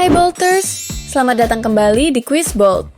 Hai Bolters, selamat datang kembali di Quiz Bolt.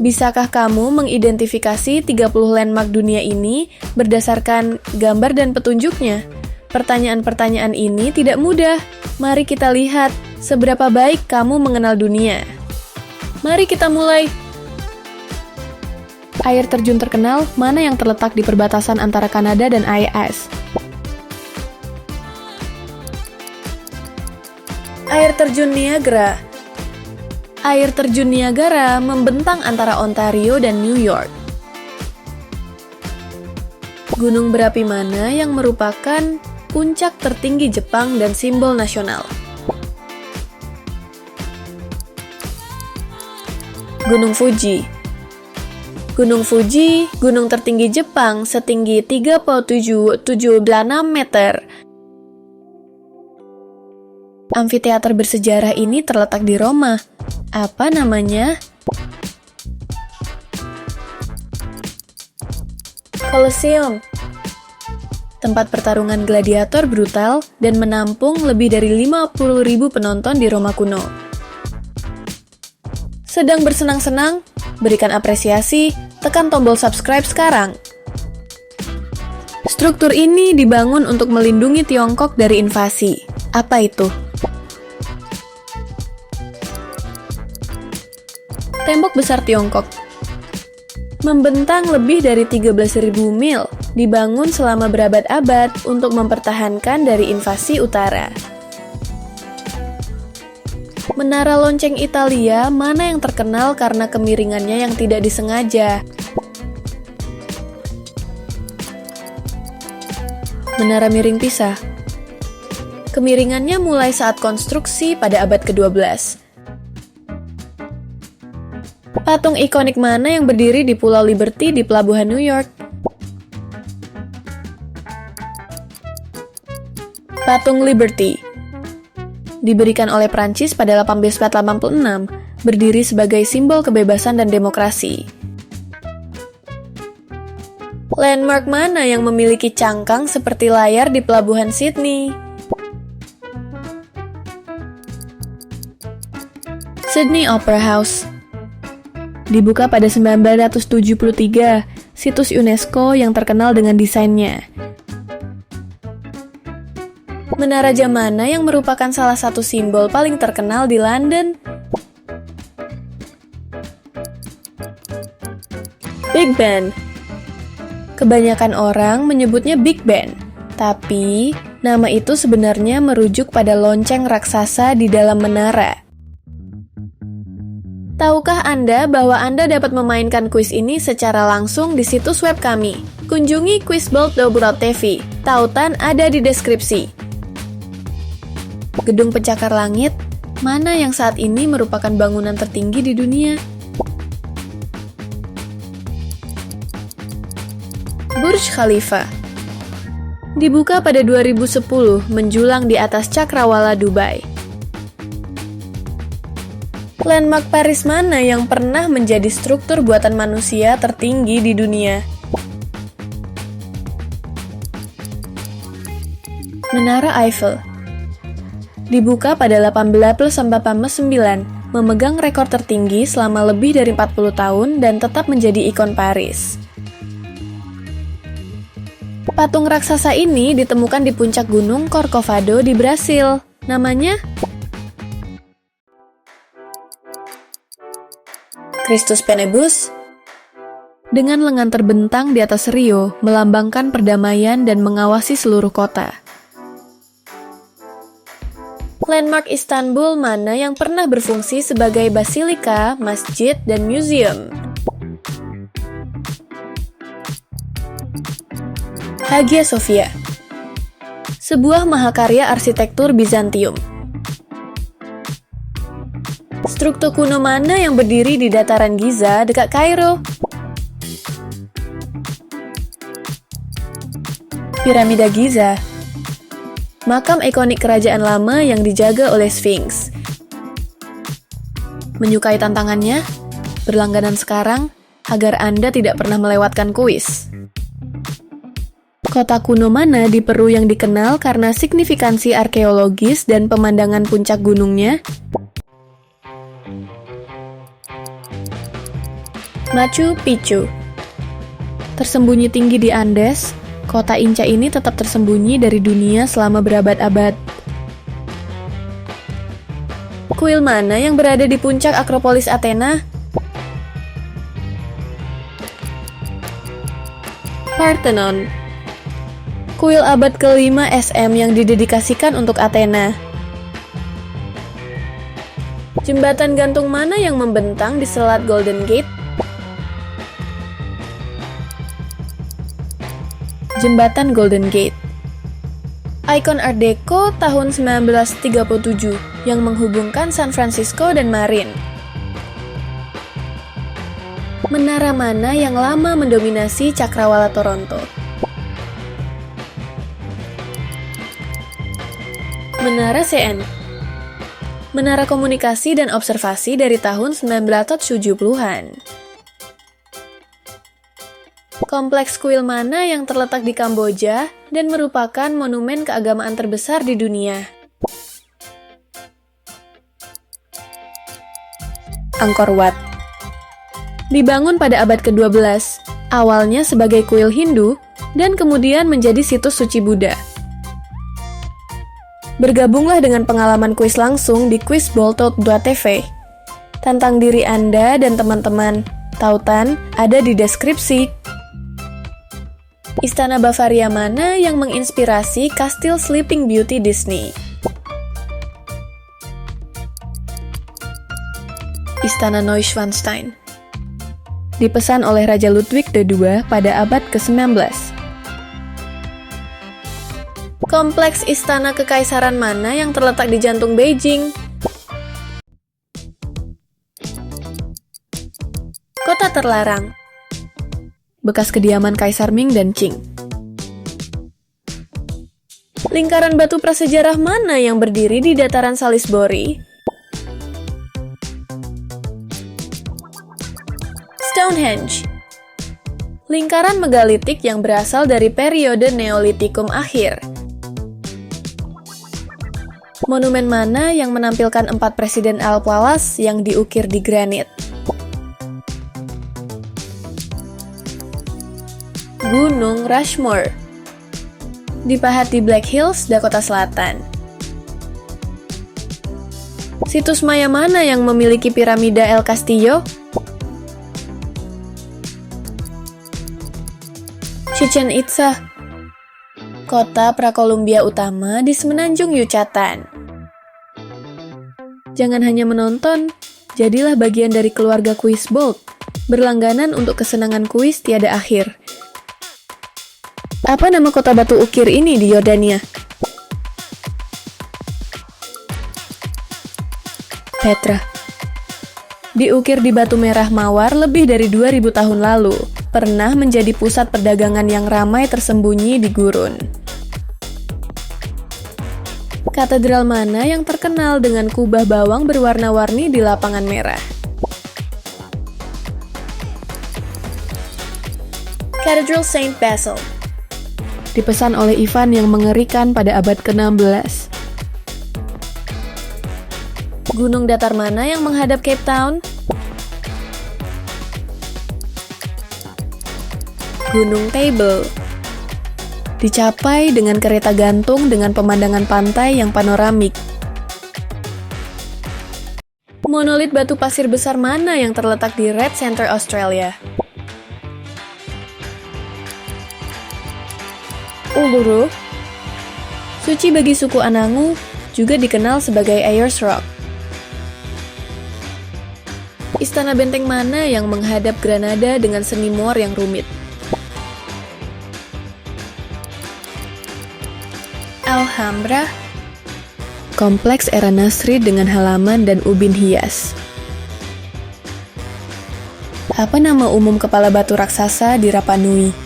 Bisakah kamu mengidentifikasi 30 landmark dunia ini berdasarkan gambar dan petunjuknya? Pertanyaan-pertanyaan ini tidak mudah. Mari kita lihat seberapa baik kamu mengenal dunia. Mari kita mulai. Air terjun terkenal mana yang terletak di perbatasan antara Kanada dan AS? Air terjun Niagara. Air terjun Niagara membentang antara Ontario dan New York. Gunung berapi mana yang merupakan puncak tertinggi Jepang dan simbol nasional? Gunung Fuji. Gunung Fuji, gunung tertinggi Jepang setinggi 37,76 meter. Amfiteater bersejarah ini terletak di Roma. Apa namanya? Colosseum. Tempat pertarungan gladiator brutal dan menampung lebih dari 50.000 penonton di Roma kuno. Sedang bersenang-senang? Berikan apresiasi, tekan tombol subscribe sekarang. Struktur ini dibangun untuk melindungi Tiongkok dari invasi. Apa itu? Tembok besar Tiongkok. Membentang lebih dari 13.000 mil, dibangun selama berabad-abad untuk mempertahankan dari invasi utara. Menara lonceng Italia mana yang terkenal karena kemiringannya yang tidak disengaja? Menara miring Pisa. Kemiringannya mulai saat konstruksi pada abad ke-12. Patung ikonik mana yang berdiri di Pulau Liberty di Pelabuhan New York? Patung Liberty. Diberikan oleh Prancis pada 1886, berdiri sebagai simbol kebebasan dan demokrasi. Landmark mana yang memiliki cangkang seperti layar di Pelabuhan Sydney? Sydney Opera House. Dibuka pada 1973, situs UNESCO yang terkenal dengan desainnya. Menara jam mana yang merupakan salah satu simbol paling terkenal di London? Big Ben. Kebanyakan orang menyebutnya Big Ben, tapi nama itu sebenarnya merujuk pada lonceng raksasa di dalam menara. Tahukah Anda bahwa Anda dapat memainkan kuis ini secara langsung di situs web kami? Kunjungi quizbolt.tv. Tautan ada di deskripsi. Gedung pencakar langit, mana yang saat ini merupakan bangunan tertinggi di dunia? Burj Khalifa. Dibuka pada 2010, menjulang di atas Cakrawala Dubai. Landmark Paris mana yang pernah menjadi struktur buatan manusia tertinggi di dunia? Menara Eiffel. Dibuka pada 1889, memegang rekor tertinggi selama lebih dari 40 tahun dan tetap menjadi ikon Paris. Patung raksasa ini ditemukan di puncak gunung Corcovado di Brasil. Namanya? Christus Penebus. Dengan lengan terbentang di atas Rio, melambangkan perdamaian dan mengawasi seluruh kota. Landmark Istanbul mana yang pernah berfungsi sebagai basilika, masjid, dan museum? Hagia Sophia. Sebuah mahakarya arsitektur Bizantium. Struktur kuno mana yang berdiri di dataran Giza dekat Kairo? Piramida Giza. Makam ikonik kerajaan lama yang dijaga oleh Sphinx. Menyukai tantangannya? Berlangganan sekarang agar Anda tidak pernah melewatkan kuis. Kota kuno mana di Peru yang dikenal karena signifikansi arkeologis dan pemandangan puncak gunungnya? Machu Picchu. Tersembunyi tinggi di Andes, kota Inca ini tetap tersembunyi dari dunia selama berabad-abad. Kuil mana yang berada di puncak Akropolis Athena? Parthenon. Kuil abad ke-5 SM yang didedikasikan untuk Athena. Jembatan gantung mana yang membentang di Selat Golden Gate? Jembatan Golden Gate. Ikon Art Deco tahun 1937 yang menghubungkan San Francisco dan Marin. Menara mana yang lama mendominasi Cakrawala Toronto? Menara CN. Menara komunikasi dan observasi dari tahun 1970-an. Kompleks kuil mana yang terletak di Kamboja dan merupakan monumen keagamaan terbesar di dunia? Angkor Wat. Dibangun pada abad ke-12, awalnya sebagai kuil Hindu dan kemudian menjadi situs suci Buddha. Bergabunglah dengan pengalaman kuis langsung di quizbolt.tv. Tantang diri Anda dan teman-teman. Tautan ada di deskripsi. Istana Bavaria mana yang menginspirasi kastil Sleeping Beauty Disney? Istana Neuschwanstein. Dipesan oleh Raja Ludwig II pada abad ke-19. Kompleks Istana Kekaisaran mana yang terletak di jantung Beijing? Kota terlarang. Bekas kediaman Kaisar Ming dan Qing. Lingkaran batu prasejarah mana yang berdiri di dataran Salisbury? Stonehenge. Lingkaran megalitik yang berasal dari periode Neolitikum akhir. Monumen mana yang menampilkan 4 presiden Al Palace yang diukir di granit? Gunung Rushmore. Dipahat di Black Hills, Dakota Selatan. Situs Maya mana yang memiliki piramida El Castillo? Chichen Itza. Kota Prakolumbia utama di Semenanjung Yucatan. Jangan hanya menonton, jadilah bagian dari keluarga Quiz Bolt. Berlangganan untuk kesenangan kuis tiada akhir. Apa nama kota batu ukir ini di Yordania? Petra. Diukir di batu merah mawar lebih dari 2000 tahun lalu, pernah menjadi pusat perdagangan yang ramai tersembunyi di gurun. Katedral mana yang terkenal dengan kubah bawang berwarna-warni di lapangan merah? Cathedral Saint Basil. Dipesan oleh Ivan yang mengerikan pada abad ke-16. Gunung datar mana yang menghadap Cape Town? Gunung Table. Dicapai dengan kereta gantung dengan pemandangan pantai yang panoramik. Monolit batu pasir besar mana yang terletak di Red Center, Australia? Uluru. Suci bagi suku Anangu, juga dikenal sebagai Ayers Rock. Istana benteng mana yang menghadap Granada dengan seni Moor yang rumit? Alhambra. Kompleks era Nasrid dengan halaman dan ubin hias. Apa nama umum kepala batu raksasa di Rapa Nui?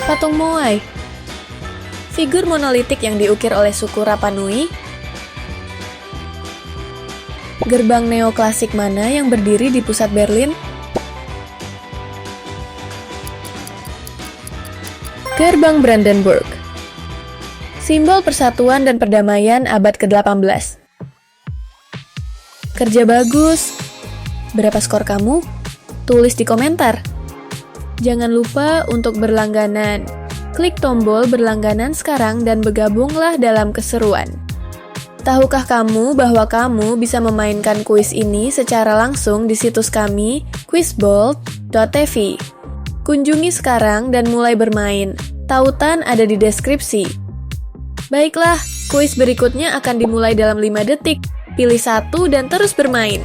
Patung Moai. Figur monolitik yang diukir oleh suku Rapa Nui. Gerbang neoklasik mana yang berdiri di pusat Berlin? Gerbang Brandenburg. Simbol persatuan dan perdamaian abad ke-18. Kerja bagus! Berapa skor kamu? Tulis di komentar. Jangan lupa untuk berlangganan. Klik tombol berlangganan sekarang dan bergabunglah dalam keseruan. Tahukah kamu bahwa kamu bisa memainkan kuis ini secara langsung di situs kami, quizbolt.tv. Kunjungi sekarang dan mulai bermain. Tautan ada di deskripsi. Baiklah, kuis berikutnya akan dimulai dalam 5 detik. Pilih satu dan terus bermain.